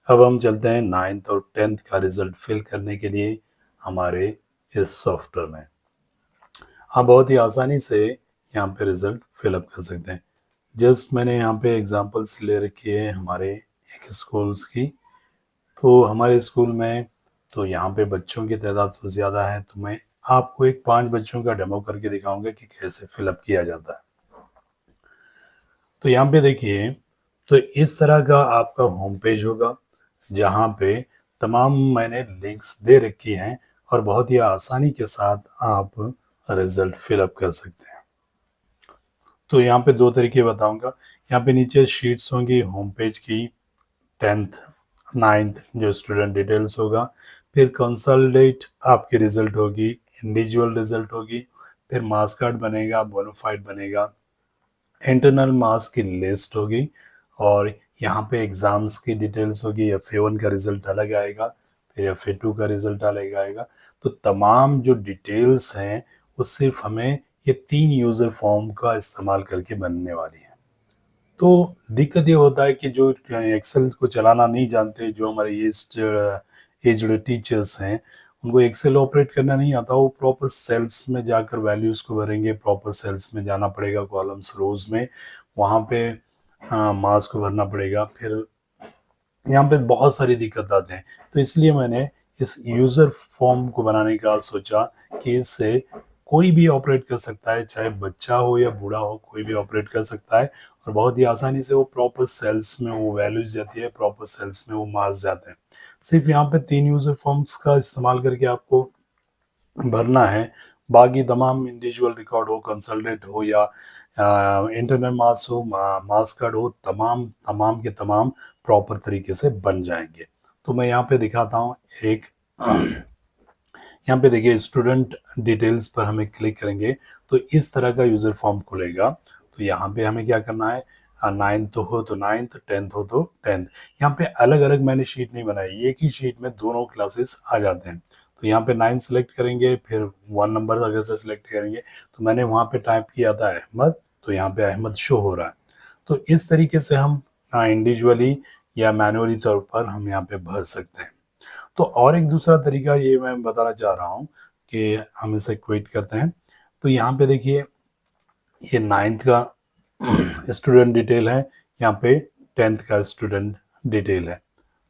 अब हम चलते हैं 9th और 10th का रिजल्ट फिल करने के लिए हमारे इस सॉफ्टवेयर में। आप बहुत ही आसानी से यहाँ पे रिजल्ट फिलअप कर सकते हैं। जस्ट मैंने यहाँ पे एग्जांपल्स ले रखी है हमारे एक स्कूल्स की। तो हमारे स्कूल में तो यहाँ पे बच्चों की तादाद तो ज़्यादा है, तो मैं आपको एक 5 बच्चों का डेमो करके दिखाऊंगा कि कैसे फिलअप किया जाता है। तो यहाँ पे देखिए, तो इस तरह का आपका होम पेज होगा, जहाँ पे तमाम मैंने लिंक्स दे रखी हैं और बहुत ही आसानी के साथ आप रिजल्ट फिलअप कर सकते हैं। तो यहाँ पे 2 तरीके बताऊंगा। यहाँ पे नीचे शीट्स होंगी होम पेज की, 10th 9th जो स्टूडेंट डिटेल्स होगा, फिर कंसोलिडेट आपकी रिजल्ट होगी, इंडिविजुअल रिजल्ट होगी, फिर मार्क्स कार्ड बनेगा, बोनाफाइड बनेगा, इंटरनल मार्क्स की लिस्ट होगी, और यहाँ पे एग्ज़ाम्स की डिटेल्स होगी। FA1 का रिज़ल्ट अलग आएगा, फिर FA2 का रिज़ल्ट अलग आएगा। तो तमाम जो डिटेल्स हैं वो सिर्फ हमें ये 3 यूज़र फॉर्म का इस्तेमाल करके बनने वाली हैं। तो दिक्कत ये होता है कि जो एक्सेल को चलाना नहीं जानते, जो हमारे एज्ड टीचर्स हैं, उनको एक्सेल ऑपरेट करना नहीं आता, वो प्रॉपर सेल्स में जाकर वैल्यूज़ को भरेंगे, प्रॉपर सेल्स में जाना पड़ेगा, कॉलम्स रोज़ में, वहाँ पे मास को भरना पड़ेगा। फिर यहाँ पे बहुत सारी दिक्कत आते हैं। तो इसलिए मैंने इस यूज़र फॉर्म को बनाने का सोचा कि इससे कोई भी ऑपरेट कर सकता है, चाहे बच्चा हो या बूढ़ा हो, कोई भी ऑपरेट कर सकता है, और बहुत ही आसानी से वो प्रॉपर सेल्स में वो वैल्यूज़ जाती है, प्रॉपर सेल्स में वो मार्क्स जाते हैं। सिर्फ यहाँ पे 3 यूज़र फॉर्म्स का इस्तेमाल करके आपको भरना है। बाकी तमाम इंडिविजुअल रिकॉर्ड हो, कंसल्टेंट हो, या इंटरनल मार्क्स हो, मार्क्स कार्ड हो, तमाम तमाम के तमाम प्रॉपर तरीके से बन जाएंगे। तो मैं यहाँ पे दिखाता हूँ एक। यहाँ पे देखिए, स्टूडेंट डिटेल्स पर हमें क्लिक करेंगे तो इस तरह का यूज़र फॉर्म खुलेगा। तो यहाँ पे हमें क्या करना है, 9th हो तो 9th, 10th हो तो 10th। यहाँ पे अलग अलग मैंने शीट नहीं बनाई, एक ही शीट में दोनों क्लासेस आ जाते हैं। तो यहाँ पे 9 सेलेक्ट करेंगे, फिर 1 नंबर अगर से सिलेक्ट करेंगे, तो मैंने वहाँ पे टाइप किया था अहमद, तो यहाँ पे अहमद शो हो रहा है। तो इस तरीके से हम इंडिविजुअली या मैनुअली तौर पर हम यहाँ पे भर सकते हैं। तो और एक दूसरा तरीका ये मैं बताना चाह रहा हूँ कि हम इसे क्विट करते हैं। तो यहाँ पे देखिए, ये 9th का स्टूडेंट डिटेल है, यहाँ पे 10th का स्टूडेंट डिटेल है।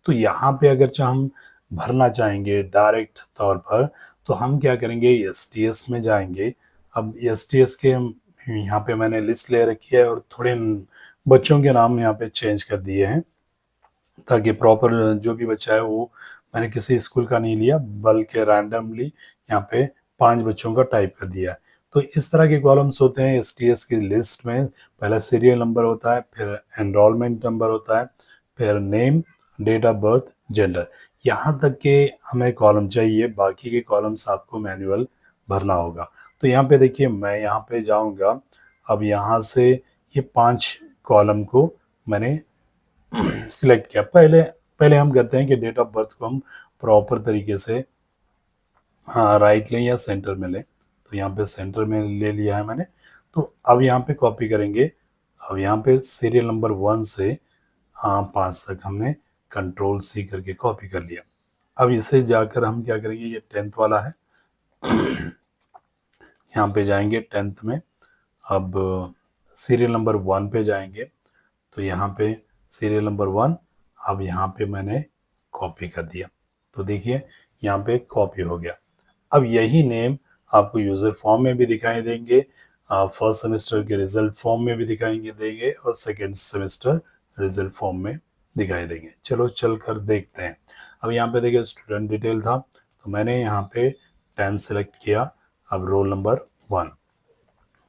तो यहाँ पे अगर हम भरना चाहेंगे डायरेक्ट तौर पर, तो हम क्या करेंगे, STS में जाएंगे। अब STS के यहाँ पे मैंने लिस्ट ले रखी है, और थोड़े बच्चों के नाम यहाँ पे चेंज कर दिए हैं, ताकि प्रॉपर जो भी बच्चा है वो, मैंने किसी स्कूल का नहीं लिया, बल्कि रैंडमली यहाँ पे 5 बच्चों का टाइप कर दिया है। तो इस तरह के कॉलम्स होते हैं STS की लिस्ट में। पहला सीरियल नंबर होता है, फिर एनरोलमेंट नंबर होता है, फिर name, date of birth, gender, यहाँ तक के हमें कॉलम चाहिए। बाकी के कॉलम्स आपको मैनुअल भरना होगा। तो यहाँ पे देखिए, मैं यहाँ पे जाऊँगा। अब यहाँ से ये 5 कॉलम को मैंने सिलेक्ट किया। पहले पहले हम करते हैं कि डेट ऑफ बर्थ को हम प्रॉपर तरीके से, हाँ, राइट लें या सेंटर में लें। तो यहाँ पे सेंटर में ले लिया है मैंने। तो अब यहाँ पे कॉपी करेंगे। अब यहाँ पे सीरियल नंबर 1 से 5 तक हमने कंट्रोल C करके कॉपी कर लिया। अब इसे जाकर हम क्या करेंगे, ये 10th वाला है, यहाँ पे जाएंगे 10th में। अब सीरियल नंबर 1 पे जाएंगे, तो यहाँ पे सीरियल नंबर 1, अब यहाँ पे मैंने कॉपी कर दिया। तो देखिए, यहाँ पे कॉपी हो गया। अब यही नेम आपको यूज़र फॉर्म में भी दिखाई देंगे, फर्स्ट सेमेस्टर के रिजल्ट फॉर्म में भी दिखाएंगे देंगे, और सेकेंड सेमेस्टर रिजल्ट फॉर्म में दिखाई देंगे। चलो चल कर देखते हैं। अब यहाँ पे देखिए, स्टूडेंट डिटेल था, तो मैंने यहाँ पे 10 सेलेक्ट किया। अब रोल नंबर 1,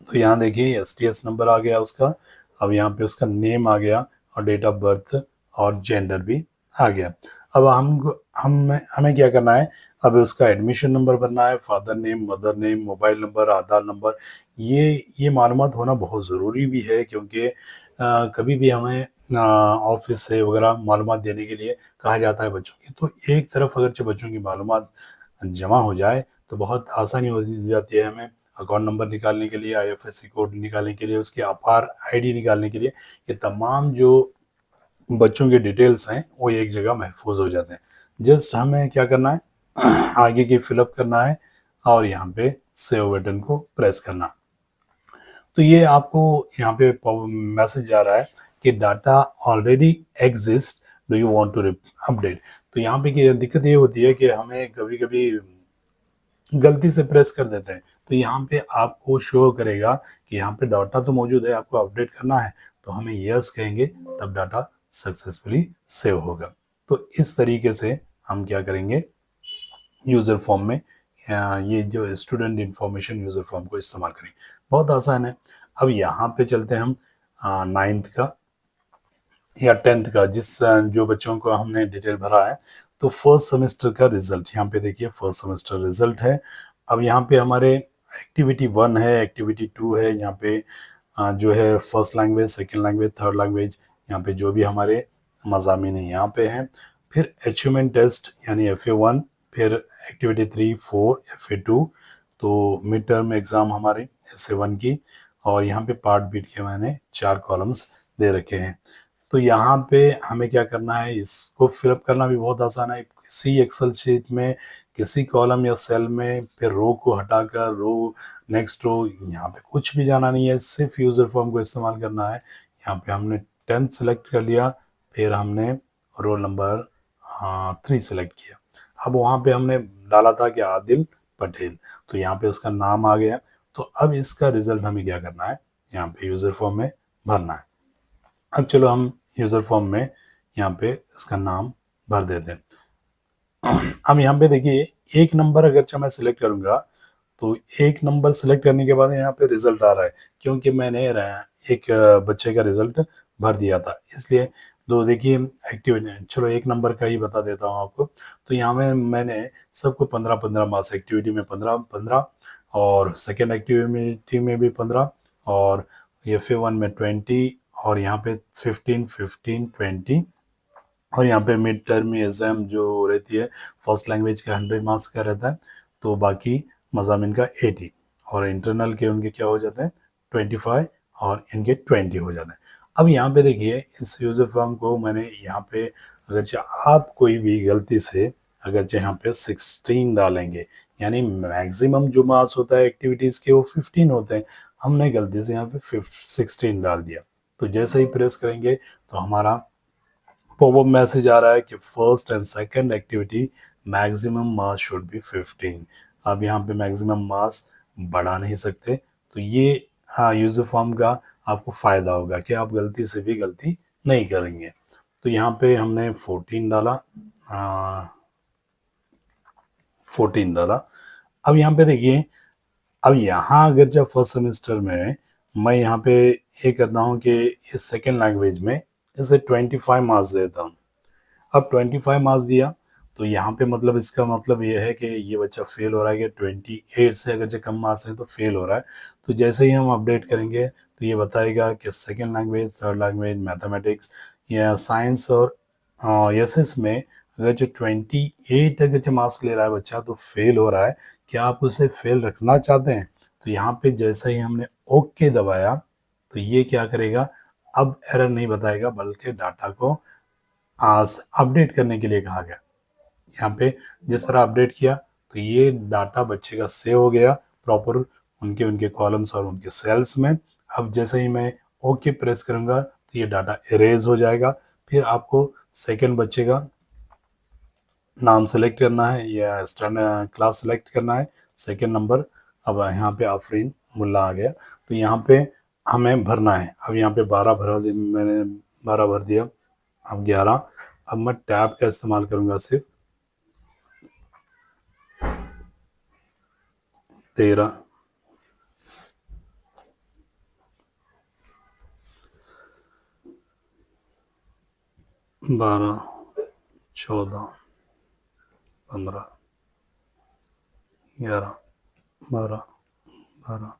तो यहाँ देखिए STS नंबर आ गया उसका। अब यहाँ पे उसका नेम आ गया, और डेट ऑफ बर्थ और जेंडर भी आ गया। अब हम हमें क्या करना है, अब उसका एडमिशन नंबर भरना है, father name, mother name, mobile number, Aadhaar number. ये मालूमात होना बहुत ज़रूरी भी है, क्योंकि कभी भी हमें ऑफिस से वगैरह मालूमात देने के लिए कहा जाता है बच्चों की। तो एक तरफ अगर जो बच्चों की मालूमात जमा हो जाए, तो बहुत आसानी हो जाती है हमें अकाउंट नंबर निकालने के लिए, IFSC कोड निकालने के लिए, उसकी आधार ID निकालने के लिए। ये तमाम जो बच्चों के डिटेल्स हैं वो एक जगह महफूज हो जाते हैं। जस्ट हमें क्या करना है आगे की फिलअप करना है और यहाँ पे सेव बटन को प्रेस करना। तो ये आपको यहाँ पे मैसेज आ रहा है कि data already exist, do you want to update. तो यहाँ पे की दिक्कत ये होती है कि हमें कभी कभी गलती से प्रेस कर देते हैं, तो यहाँ पे आपको शो करेगा कि यहाँ पे डाटा तो मौजूद है, आपको अपडेट करना है, तो हमें यस कहेंगे, तब डाटा सक्सेसफुली सेव होगा। तो इस तरीके से हम क्या करेंगे, यूज़र फॉर्म में ये जो स्टूडेंट इंफॉर्मेशन यूज़र फॉर्म को इस्तेमाल करें। बहुत आसान है। अब यहाँ पे चलते हैं हम 9th का या 10th का, जो बच्चों को हमने डिटेल भरा है। तो फर्स्ट सेमेस्टर का रिजल्ट यहाँ पे देखिए, फर्स्ट सेमेस्टर रिजल्ट है। अब यहाँ पे हमारे एक्टिविटी 1 है, एक्टिविटी 2 है, यहाँ पे जो है first language, second language, third language, यहाँ पे जो भी हमारे मज़ामीन हैं यहाँ पे हैं। फिर अचीवमेंट टेस्ट यानी FA1, फिर एक्टिविटी 3, 4, FA2। तो मिड टर्म एग्ज़ाम हमारे SA1 की, और यहाँ पे पार्ट बीट के मैंने 4 कॉलम्स दे रखे हैं। तो यहाँ पे हमें क्या करना है, इसको फिलअप करना भी बहुत आसान है। किसी एक्सेल शीट में किसी कॉलम या सेल में फिर रो को हटाकर रो, नेक्स्ट रो, यहाँ पे कुछ भी जाना नहीं है, सिर्फ यूज़र फॉर्म को इस्तेमाल करना है। यहाँ पे हमने 10th सेलेक्ट कर लिया, फिर हमने रोल नंबर 3 सेलेक्ट किया। अब वहाँ पे हमने डाला था कि आदिल पटेल, तो यहाँ पे उसका नाम आ गया। तो अब इसका रिजल्ट हमें क्या करना है, यहाँ पे यूज़र फॉर्म में भरना है। अब चलो हम यूज़र फॉर्म में यहाँ पे इसका नाम भर देते हैं। अब यहाँ पे देखिए, एक नंबर अगर मैं सिलेक्ट करूँगा, तो एक नंबर सेलेक्ट करने के बाद यहाँ पे रिजल्ट आ रहा है, क्योंकि मैंने एक बच्चे का रिजल्ट भर दिया था, इसलिए। तो देखिए एक्टिविटी, चलो एक नंबर का ही बता देता हूँ आपको। तो यहाँ में मैंने सबको 15-15 मार्क्स, एक्टिविटी में 15-15, और सेकेंड एक्टिविटी में भी 15, और FA1 में 20, और यहाँ पे 15-15-20, और यहाँ पे मिड टर्म एग्जाम जो रहती है, फर्स्ट लैंग्वेज का 100 मार्क्स का रहता है, तो बाकी मज़ामिन का 80, और इंटरनल के उनके क्या हो जाते हैं 25, और इनके 20 हो जाते हैं। अब यहाँ पे देखिए, इस यूज़र फॉर्म को मैंने यहाँ पे, अगर आप कोई भी गलती से अगर यहाँ पे 16 डालेंगे, यानी मैक्सिमम जो मार्क्स होता है एक्टिविटीज़ के वो 15 होते हैं, हमने गलती से यहाँ पे 16 डाल दिया। तो जैसे ही प्रेस करेंगे तो हमारा पॉपअप मैसेज आ रहा है कि first and second activity maximum marks should be 15। अब यहाँ पे मैक्सिमम मार्क्स बढ़ा नहीं सकते, तो ये यूज़र फॉर्म का आपको फ़ायदा होगा कि आप गलती से भी गलती नहीं करेंगे। तो यहाँ पे हमने 14 डाला, 14 डाला। अब यहाँ पे देखिए, अब यहाँ अगर जब फर्स्ट सेमेस्टर में मैं यहाँ पे ये करता हूँ कि इस सेकेंड लैंग्वेज में इसे 25 मार्क्स देता हूँ। अब 25 मार्क्स दिया, तो यहाँ पे मतलब इसका मतलब ये है कि ये बच्चा फेल हो रहा है, कि 28 से अगर जो कम मार्क्स है तो फेल हो रहा है। तो जैसे ही हम अपडेट करेंगे तो ये बताएगा कि second language, third language, mathematics या साइंस और SS में अगर जो 28 अगर जो मार्क्स ले रहा है बच्चा तो फेल हो रहा है, क्या आप उसे फेल रखना चाहते हैं? तो यहाँ पे जैसे ही हमने ओके दबाया, तो ये क्या करेगा, अब एरर नहीं बताएगा, बल्कि डाटा को आज अपडेट करने के लिए कहा गया। यहाँ पे जिस तरह अपडेट किया, तो ये डाटा बच्चे का सेव हो गया प्रॉपर उनके उनके कॉलम्स और उनके सेल्स में। अब जैसे ही मैं ओके प्रेस करूँगा तो ये डाटा इरेज हो जाएगा। फिर आपको सेकंड बच्चे का नाम सेलेक्ट करना है या स्टैंडर्ड क्लास सेलेक्ट करना है, सेकंड नंबर। अब यहाँ पे आफरीन मुल्ला आ गया, तो यहाँ पे हमें भरना है। अब यहाँ पे 12 भरा दिया मैंने, 12 भर दिया। अब 11। अब मैं टैब का इस्तेमाल करूँगा सिर्फ। 13, 12, 14, 15, 11, 12, 12,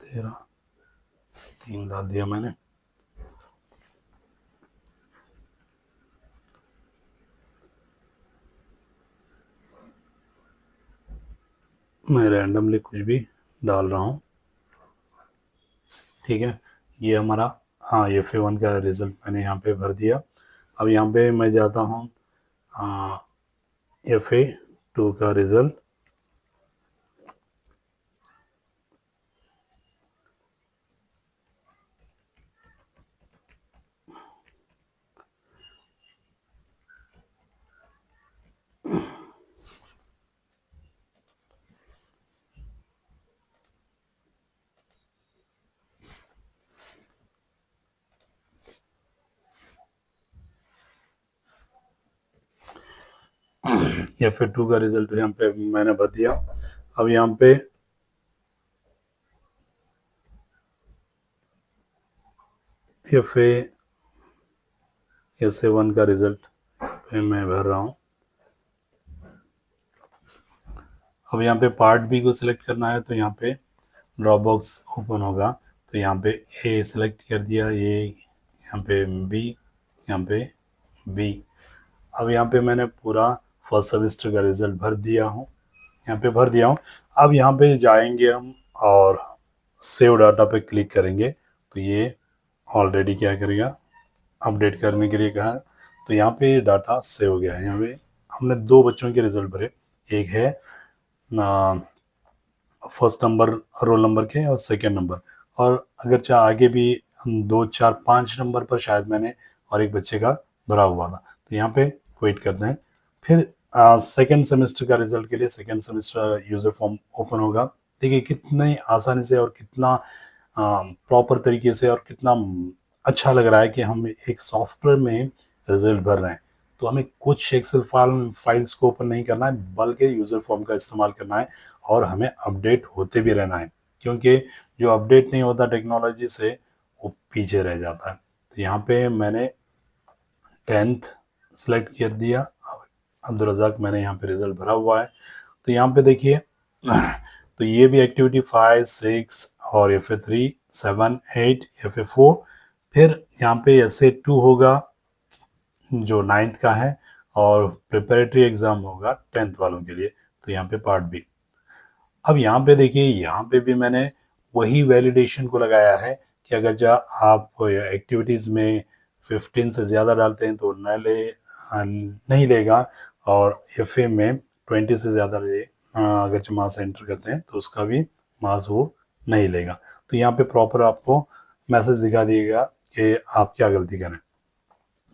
13, 3 डाल दिया मैंने। मैं रैंडमली कुछ भी डाल रहा हूँ, ठीक है। ये हमारा FA1 का रिजल्ट मैंने यहाँ पे भर दिया। अब यहाँ पे मैं जाता हूँ FA2 का रिजल्ट। FA2 का रिजल्ट यहाँ पे मैंने भर दिया। अब यहाँ पे SA1 का रिजल्ट पे मैं भर रहा हूँ। अब यहाँ पे पार्ट बी को सिलेक्ट करना है, तो यहाँ पे ड्रॉप बॉक्स ओपन होगा, तो यहाँ पे ए सिलेक्ट कर दिया, ये यहाँ पे बी, यहाँ पे बी। अब यहाँ पे मैंने पूरा फर्स्ट सेमेस्टर का रिजल्ट भर दिया हूँ, यहाँ पे भर दिया हूँ। अब यहाँ पे जाएंगे हम और सेव डाटा पे क्लिक करेंगे, तो ये ऑलरेडी क्या करेगा, अपडेट करने के लिए कहा, तो यहाँ पे डाटा सेव हो गया है। यहाँ पे हमने 2 बच्चों के रिजल्ट भरे, एक है फर्स्ट नंबर रोल नंबर के और सेकेंड नंबर, और अगर चाहे आगे भी 2 4 5 नंबर पर शायद मैंने और एक बच्चे का भरा हुआ था, तो यहाँ पे क्विट करते हैं। फिर सेकेंड सेमेस्टर का रिजल्ट के लिए second semester user form open होगा। देखिए कितनी आसानी से और कितना प्रॉपर तरीके से और कितना अच्छा लग रहा है कि हम एक सॉफ्टवेयर में रिजल्ट भर रहे हैं। तो हमें कुछ एक्सेल फाइल्स को ओपन नहीं करना है, बल्कि यूजर फॉर्म का इस्तेमाल करना है और हमें अपडेट होते भी रहना है, क्योंकि जो अपडेट नहीं होता टेक्नोलॉजी से वो पीछे रह जाता है। तो यहाँ पे मैंने 10th सेलेक्ट कर दिया, अब्दुल रज़ाक मैंने यहाँ पे रिजल्ट भरा हुआ है। तो यहाँ पे देखिए तो ये भी एक्टिविटी 5 6 और FA3 7 8 FA4, फिर यहाँ पे SA2 होगा जो 9th का है, और प्रिपरेटरी एग्जाम होगा 10th वालों के लिए, तो यहाँ पे पार्ट बी। अब यहाँ पे देखिए, यहाँ पे भी मैंने वही वैलिडेशन को लगाया है कि अगर जो आप एक्टिविटीज़ में 15 से ज़्यादा डालते हैं तो नहीं लेगा, और FA में 20 से ज़्यादा अगर जो मार्क्स एंटर करते हैं तो उसका भी मार्क्स वो नहीं लेगा। तो यहाँ पे प्रॉपर आपको मैसेज दिखा दिएगा कि आप क्या गलती करें।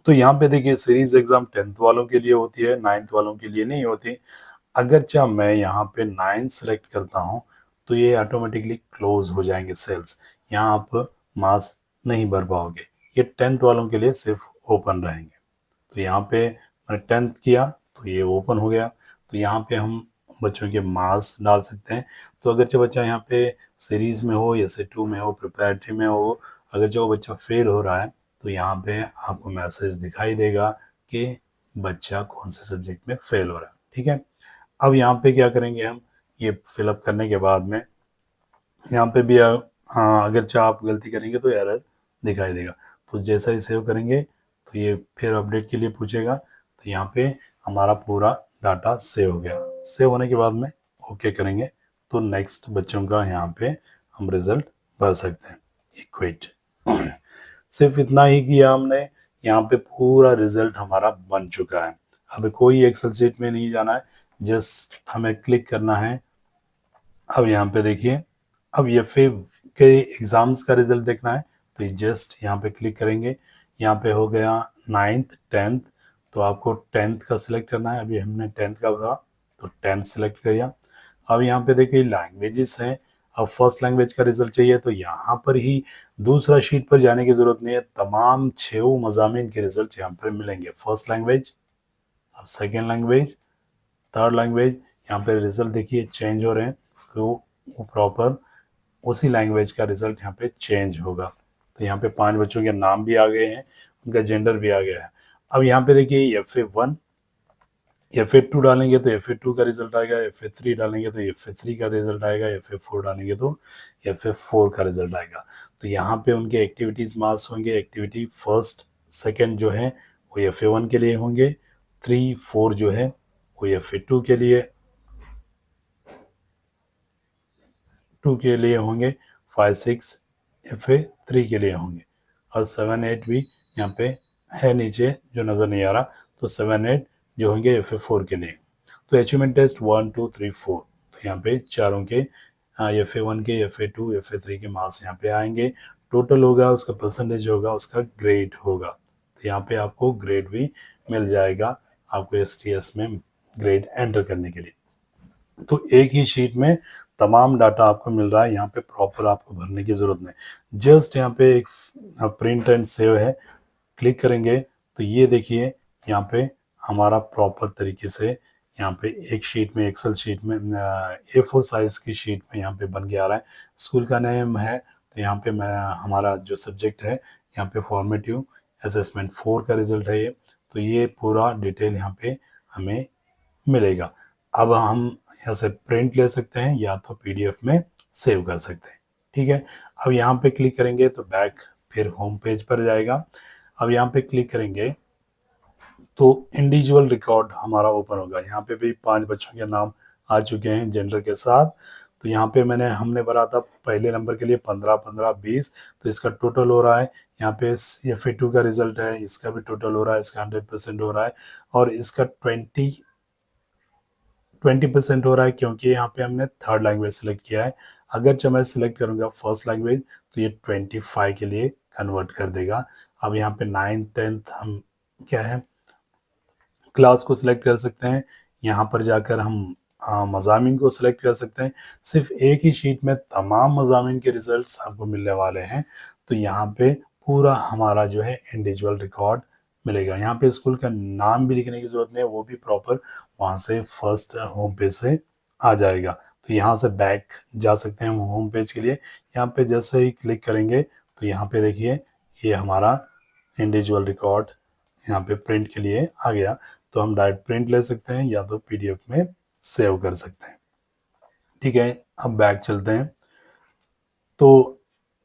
तो यहाँ पे देखिए सीरीज एग्जाम 10th वालों के लिए होती है, 9th वालों के लिए नहीं होती। अगर चाह मैं यहाँ पे 9 सेलेक्ट करता हूँ तो ये ऑटोमेटिकली क्लोज हो जाएंगे सेल्स, यहाँ आप मार्क्स नहीं भर पाओगे, ये 10th वालों के लिए सिर्फ ओपन रहेंगे। तो यहाँ पे मैंने 10th किया तो ये ओपन हो गया, तो यहाँ पे हम बच्चों के मार्क्स डाल सकते हैं। तो अगर जो बच्चा यहाँ पे सीरीज में हो, SA2 में हो, प्रिपरेटरी में हो, अगर जो बच्चा फेल हो रहा है तो यहाँ पे आपको मैसेज दिखाई देगा कि बच्चा कौन से सब्जेक्ट में फेल हो रहा है। ठीक है, अब यहाँ पे क्या करेंगे हम, ये फिलअप करने के बाद में यहाँ पे भी अगर चाहे आप गलती करेंगे तो एरर दिखाई देगा। तो जैसा ही सेव करेंगे तो ये फिर अपडेट के लिए पूछेगा, तो यहाँ पे हमारा पूरा डाटा सेव हो गया। सेव होने के बाद में ओके करेंगे तो नेक्स्ट बच्चों का यहाँ पे हम रिजल्ट भर सकते हैं। इक्वेट सिर्फ इतना ही किया हमने, यहाँ पे पूरा रिजल्ट हमारा बन चुका है। अब कोई एक्सेल शीट में नहीं जाना है, जस्ट हमें क्लिक करना है। अब यहाँ पे देखिए, अब FA के एग्जाम्स का रिजल्ट देखना है तो ये जस्ट यहाँ पे क्लिक करेंगे, यहाँ पे हो गया 9th 10th, तो आपको 10th का सिलेक्ट करना है। अभी हमने 10th का था तो 10th सिलेक्ट किया। अब यहाँ पे देखिए लैंग्वेजेस हैं, अब फर्स्ट लैंग्वेज का रिजल्ट चाहिए तो यहाँ पर ही दूसरा शीट पर जाने की जरूरत नहीं है, तमाम 6 मज़ामीन के रिजल्ट यहाँ पर मिलेंगे। फर्स्ट लैंग्वेज, अब सेकेंड लैंग्वेज, थर्ड लैंग्वेज, यहाँ पे रिजल्ट देखिए चेंज हो रहे हैं, तो वो प्रॉपर उसी लैंग्वेज का रिजल्ट यहाँ पे चेंज होगा। तो यहाँ पे 5 बच्चों के नाम भी आ गए हैं, उनका जेंडर भी आ गया है। अब यहाँ पे देखिए FA1 FA2 डालेंगे तो FA2 का रिजल्ट आएगा, FA3 डालेंगे तो FA3 का रिजल्ट आएगा, FA4 डालेंगे तो FA4 का रिजल्ट आएगा। तो यहाँ पे उनके एक्टिविटीज मार्क्स होंगे, एक्टिविटी फर्स्ट सेकेंड जो है वो FA1 के लिए होंगे, 3 4 जो है वो FA2 के लिए होंगे, 5 6 FA3 के लिए होंगे, और 7 8 भी यहाँ पे है नीचे जो नज़र नहीं आ रहा, तो 7 8 जो होंगे FA4 के लिए। तो अचीवमेंट टेस्ट 1 2 3 4, तो यहाँ पे चारों के FA1 के, FA2 FA3 के मार्क्स यहाँ पे आएंगे। टोटल होगा, उसका परसेंटेज होगा, उसका ग्रेड होगा। तो यहाँ पे आपको ग्रेड भी मिल जाएगा आपको STS में ग्रेड एंटर करने के लिए। तो एक ही शीट में तमाम डाटा आपको मिल रहा है, यहाँ पे प्रॉपर आपको भरने की ज़रूरत नहीं। जस्ट यहाँ पे एक प्रिंट एंड सेव है, क्लिक करेंगे तो ये देखिए यहाँ पे हमारा प्रॉपर तरीके से यहाँ पे एक शीट में, एक्सेल शीट में, A4 साइज की शीट में यहाँ पे बन के आ रहा है। स्कूल का नेम है, तो यहाँ पे मैं हमारा जो सब्जेक्ट है यहाँ पे फॉर्मेटिव असेसमेंट 4 का रिजल्ट है ये। तो ये पूरा डिटेल यहाँ पे हमें मिलेगा। अब हम यहाँ से प्रिंट ले सकते हैं या तो PDF में सेव कर सकते हैं। ठीक है, अब यहाँ पे क्लिक करेंगे तो बैक फिर होम पेज पर जाएगा। अब यहाँ पे क्लिक करेंगे तो इंडिविजुअल रिकॉर्ड हमारा ओपन होगा। यहाँ पे भी 5 बच्चों के नाम आ चुके हैं जेंडर के साथ। तो यहाँ पे हमने भरा था पहले नंबर के लिए 15 15 20, तो इसका टोटल हो रहा है। यहाँ पे FA2 का रिजल्ट है, इसका भी टोटल हो रहा है, इसका 100% हो रहा है, और इसका 20% हो रहा है क्योंकि यहाँ पे हमने थर्ड लैंग्वेज सेलेक्ट किया है। अगर जब मैं सिलेक्ट करूँगा फर्स्ट लैंग्वेज तो ये 25 के लिए कन्वर्ट कर देगा। अब यहाँ पे 9th 10th हम क्या है क्लास को सिलेक्ट कर सकते हैं। यहाँ पर जाकर हम मज़ामीन को सिलेक्ट कर सकते हैं। सिर्फ एक ही शीट में तमाम मज़ामीन के रिजल्ट्स आपको मिलने वाले हैं। तो यहाँ पे पूरा हमारा जो है इंडिविजुअल रिकॉर्ड मिलेगा। यहाँ पे स्कूल का नाम भी लिखने की ज़रूरत नहीं है, वो भी प्रॉपर वहाँ से फर्स्ट होम पेज से आ जाएगा। तो यहाँ से बैक जा सकते हैं होम पेज के लिए। यहाँ पे जैसे ही क्लिक करेंगे तो यहाँ पे देखिए ये हमारा इंडिविजुअल रिकॉर्ड यहाँ पे प्रिंट के लिए आ गया। तो हम डायरेक्ट प्रिंट ले सकते हैं या तो PDF में सेव कर सकते हैं। ठीक है, अब बैक चलते हैं। तो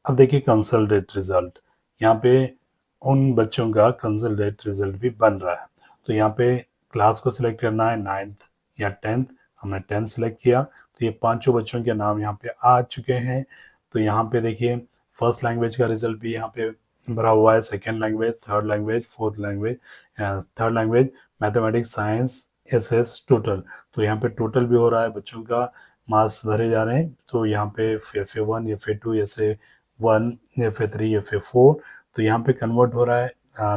अब देखिए कंसल्टेड रिजल्ट, यहाँ पे उन बच्चों का कंसल्टेड रिजल्ट भी बन रहा है। तो यहाँ पे क्लास को सिलेक्ट करना है 9th या 10th, हमने 10th सेलेक्ट किया। तो ये पांचों बच्चों के नाम यहाँ पे आ चुके हैं। तो यहाँ पे देखिए फर्स्ट लैंग्वेज का रिजल्ट भी यहाँ पे भरा हुआ है, second language, third language, fourth language, third language mathematics, science, SS total. तो यहाँ पे टोटल भी हो रहा है, बच्चों का मार्क्स भरे जा रहे हैं। तो यहाँ पे FA1 FA2 SA1 FA3 FA4, तो यहाँ पे कन्वर्ट हो रहा है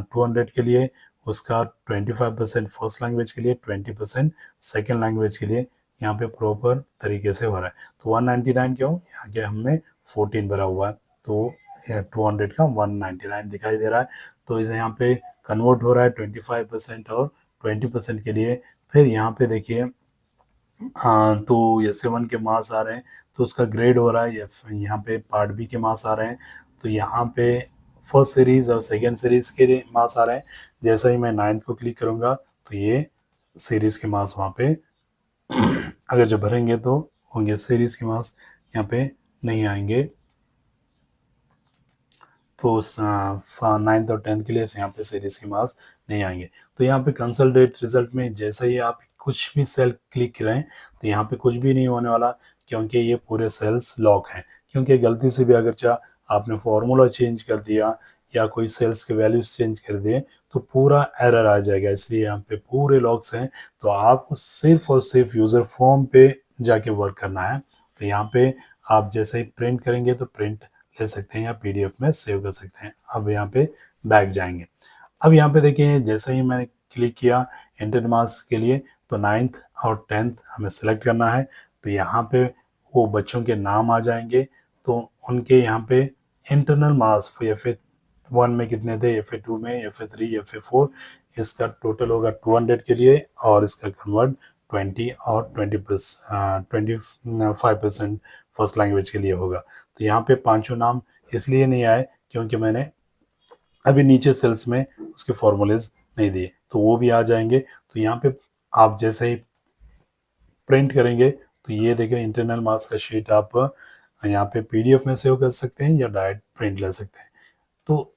200 के लिए, उसका 25% फर्स्ट लैंग्वेज के लिए, 20% सेकेंड लैंग्वेज के लिए यहाँ पे प्रॉपर तरीके से हो रहा है। तो 199 क्यों, यहाँ के हमने 14 भरा हुआ है, तो 200 का 199 दिखाई दे रहा है। तो इसे यहाँ पे कन्वर्ट हो रहा है 25% और 20% के लिए। फिर यहाँ पे देखिए तो SA1 के मार्क्स आ रहे हैं, तो उसका ग्रेड हो रहा है। यहाँ पे पार्ट B के मार्क्स आ रहे हैं, तो यहाँ पे फर्स्ट सीरीज और सेकेंड सीरीज के मार्क्स आ रहे हैं। जैसा ही मैं 9th को क्लिक करूँगा तो ये सीरीज के मार्क्स वहाँ पे अगर जब भरेंगे तो होंगे, सीरीज के मार्क्स यहाँ पे नहीं आएंगे। तो 9th और 10th के लिए यहाँ पे सीरीज के मार्क्स नहीं आएंगे। तो यहाँ पे कंसल्टेट रिजल्ट में जैसे ही आप कुछ भी सेल क्लिक करें तो यहाँ पे कुछ भी नहीं होने वाला, क्योंकि ये पूरे सेल्स लॉक हैं। क्योंकि गलती से भी अगर आपने फॉर्मूला चेंज कर दिया या कोई सेल्स के वैल्यूज चेंज कर दिए तो पूरा एरर आ जाएगा, इसलिए यहाँ पे पूरे लॉक्स हैं। तो आपको सिर्फ और सिर्फ यूज़र फॉर्म पे जाके वर्क करना है। तो यहाँ पे आप जैसे ही प्रिंट करेंगे तो प्रिंट ले सकते हैं या PDF में सेव कर सकते हैं। अब यहाँ पे बैक जाएंगे। अब यहाँ पे देखिए जैसे ही मैंने क्लिक किया एंटर मार्क्स के लिए, तो 9th और 10th हमें सेलेक्ट करना है। तो यहाँ पे वो बच्चों के नाम आ जाएंगे, तो उनके यहाँ पे इंटरनल मार्क्स FA1 में कितने थे, FA2 में, FA3 FA4, इसका टोटल होगा 200 के लिए, और इसका कन्वर्ट 20 और 25% फर्स्ट लैंग्वेज के लिए होगा। तो यहाँ पे पांचों नाम इसलिए नहीं आए क्योंकि मैंने अभी नीचे सेल्स में उसके फॉर्मूलेज नहीं दिए, तो वो भी आ जाएंगे। तो यहाँ पे आप जैसे ही प्रिंट करेंगे तो ये देखिए इंटरनल मार्क्स का शीट आप यहाँ पे PDF में सेव कर सकते हैं या डायरेक्ट प्रिंट ले सकते हैं। तो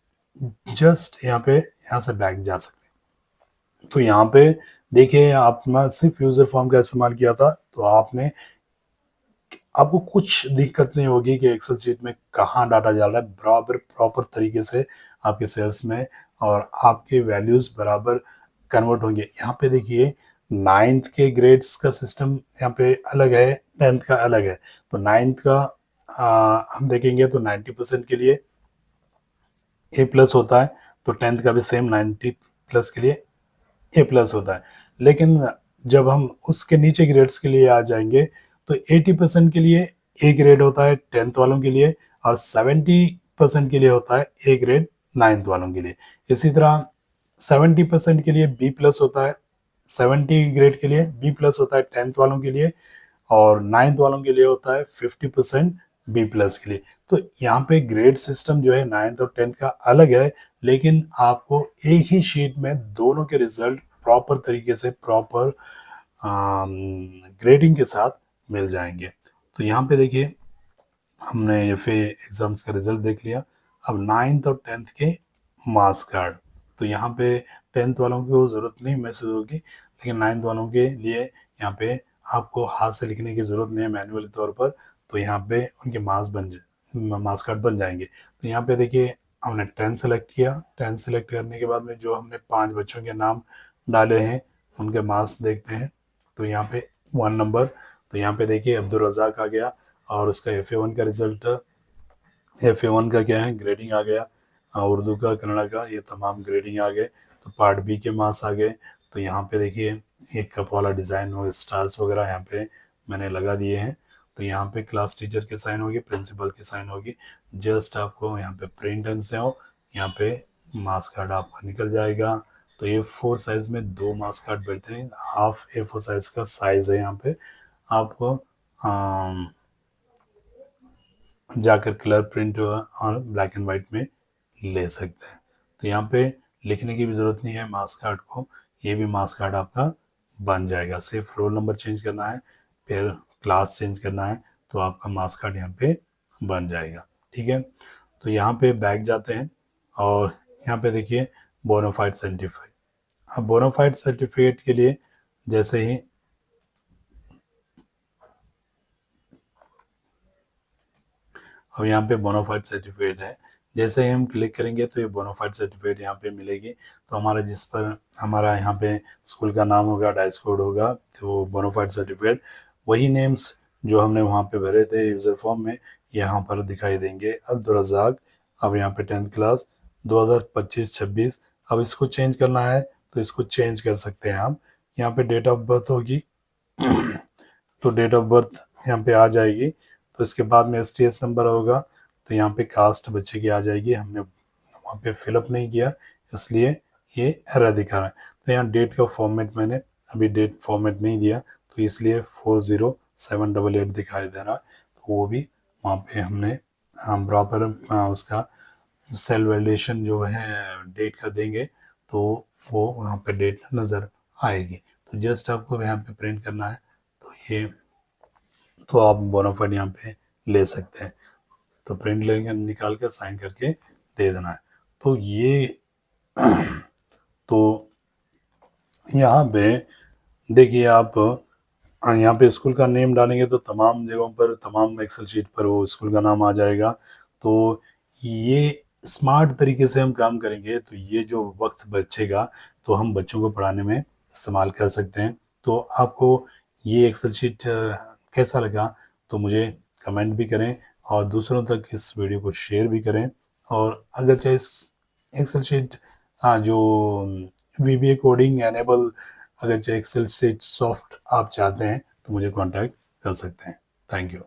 जस्ट यहाँ से बैक जा सकते हैं। तो यहाँ पे देखिए आपने सिर्फ यूजर फॉर्म का इस्तेमाल किया था, तो आपने आपको कुछ दिक्कत नहीं होगी कि एक्सेल शीट में कहाँ डाटा जा रहा है, बराबर प्रॉपर तरीके से आपके सेल्स में और आपके वैल्यूज़ बराबर कन्वर्ट होंगे। यहाँ पे देखिए 9th के ग्रेड्स का सिस्टम यहाँ पे अलग है, 10th का अलग है। तो 9th का हम देखेंगे तो 90% के लिए ए प्लस होता है, तो 10th का भी सेम 90+ के लिए ए प्लस होता है। लेकिन जब हम उसके नीचे ग्रेड्स के लिए आ जाएंगे तो 80% के लिए ए ग्रेड होता है 10th वालों के लिए, और 70% के लिए होता है ए ग्रेड 9th वालों के लिए। इसी तरह 70% के लिए बी प्लस होता है, 70 ग्रेड के लिए बी प्लस होता है 10th वालों के लिए, और 9th वालों के लिए होता है 50% बी प्लस के लिए। तो यहाँ पे ग्रेड सिस्टम जो है 9th और 10th का अलग है, लेकिन आपको एक ही शीट में दोनों के रिजल्ट प्रॉपर तरीके से प्रॉपर ग्रेडिंग के साथ मिल जाएंगे। तो यहाँ पे देखिए हमने एफ एग्जाम्स का रिजल्ट देख लिया। अब 9th और 10th के मार्क्स कार्ड, तो यहाँ पे 10th वालों को ज़रूरत नहीं महसूस होगी, लेकिन 9th वालों के लिए यहाँ पे आपको हाथ से लिखने की ज़रूरत नहीं है मैनुअली तौर पर। तो यहाँ पे उनके मार्क्स कार्ड बन जाएंगे। तो यहाँ पे देखिए हमने 10 सेलेक्ट किया। 10 सेलेक्ट करने के बाद में जो हमने 5 बच्चों के नाम डाले हैं उनके मार्क्स देखते हैं। तो यहाँ पे 1 नंबर, तो यहाँ पे देखिए अब्दुल रज़ाक आ गया, और उसका FA1 का रिजल्ट, FA1 का क्या है ग्रेडिंग आ गया, उर्दू का कन्नड़ा का ये तमाम ग्रेडिंग आ गए। तो पार्ट बी के मार्क्स आ गए। तो यहाँ पे देखिए एक कप वाला डिज़ाइन और स्टार्स वगैरह यहाँ पे मैंने लगा दिए हैं। तो यहाँ पे क्लास टीचर के साइन होगी, प्रिंसिपल की साइन होगी। जस्ट आपको यहाँ पे प्रिंट एंड से हो, यहाँ पे मार्क्स कार्ड आपका निकल जाएगा। तो A4 साइज में 2 मार्क्स कार्ड बैठते हैं, हाफ A4 साइज का साइज है। यहाँ पे आपको जाकर कलर प्रिंट और ब्लैक एंड वाइट में ले सकते हैं। तो यहाँ पे लिखने की भी ज़रूरत नहीं है मार्क्स कार्ड को, ये भी मार्क्स कार्ड आपका बन जाएगा। सिर्फ रोल नंबर चेंज करना है, फिर क्लास चेंज करना है, तो आपका मार्क्स कार्ड यहाँ पे बन जाएगा। ठीक है, तो यहाँ पे बैक जाते हैं और यहाँ पे देखिए बोनाफाइड सर्टिफिकेट। अब बोनाफाइड सर्टिफिकेट के लिए जैसे ही अब यहाँ पे बोनाफाइड सर्टिफिकेट है, जैसे ही हम क्लिक करेंगे तो ये बोनाफाइड सर्टिफिकेट यहाँ पे मिलेगी। तो हमारा जिस पर हमारा यहाँ पे स्कूल का नाम होगा, डाइस कोड होगा, तो बोनाफाइड सर्टिफिकेट वही नेम्स जो हमने वहाँ पे भरे थे यूज़र फॉर्म में यहाँ पर दिखाई देंगे। अब्दुल रज़ाक, अब यहाँ पे 10th क्लास 2025-26। अब इसको चेंज करना है तो इसको चेंज कर सकते हैं आप। यहाँ पे डेट ऑफ बर्थ होगी तो डेट ऑफ बर्थ यहाँ पे आ जाएगी। तो इसके बाद में STS नंबर होगा, तो यहाँ पे कास्ट बच्चे की आ जाएगी। हमने वहाँ पे फिलअप नहीं किया इसलिए ये एरर दिखा रहा है। तो यहाँ डेट का फॉर्मेट मैंने अभी डेट फॉर्मेट नहीं दिया, तो इसलिए 40788 दिखाई दे रहा है। तो वो भी वहाँ पे हमने प्रॉपर उसका सेल वैलिडेशन जो है डेट का देंगे, तो वो वहाँ पे डेट नज़र आएगी। तो जस्ट आपको यहाँ पे प्रिंट करना है, तो ये तो आप बोनाफाइड यहाँ पे ले सकते हैं। तो प्रिंट लेकर निकाल कर साइन करके दे देना है। तो ये तो यहाँ पे देखिए आप यहाँ पे स्कूल का नेम डालेंगे तो तमाम जगहों पर, तमाम एक्सेल शीट पर वो स्कूल का नाम आ जाएगा। तो ये स्मार्ट तरीके से हम काम करेंगे तो ये जो वक्त बचेगा तो हम बच्चों को पढ़ाने में इस्तेमाल कर सकते हैं। तो आपको ये एक्सेल शीट कैसा लगा तो मुझे कमेंट भी करें और दूसरों तक इस वीडियो को शेयर भी करें। और अगर चाहे इस एक्सेल शीट जो VBA कोडिंग एनेबल, अगर चाहे एक्सेल शीट सॉफ्ट आप चाहते हैं तो मुझे कांटेक्ट कर सकते हैं। Thank you.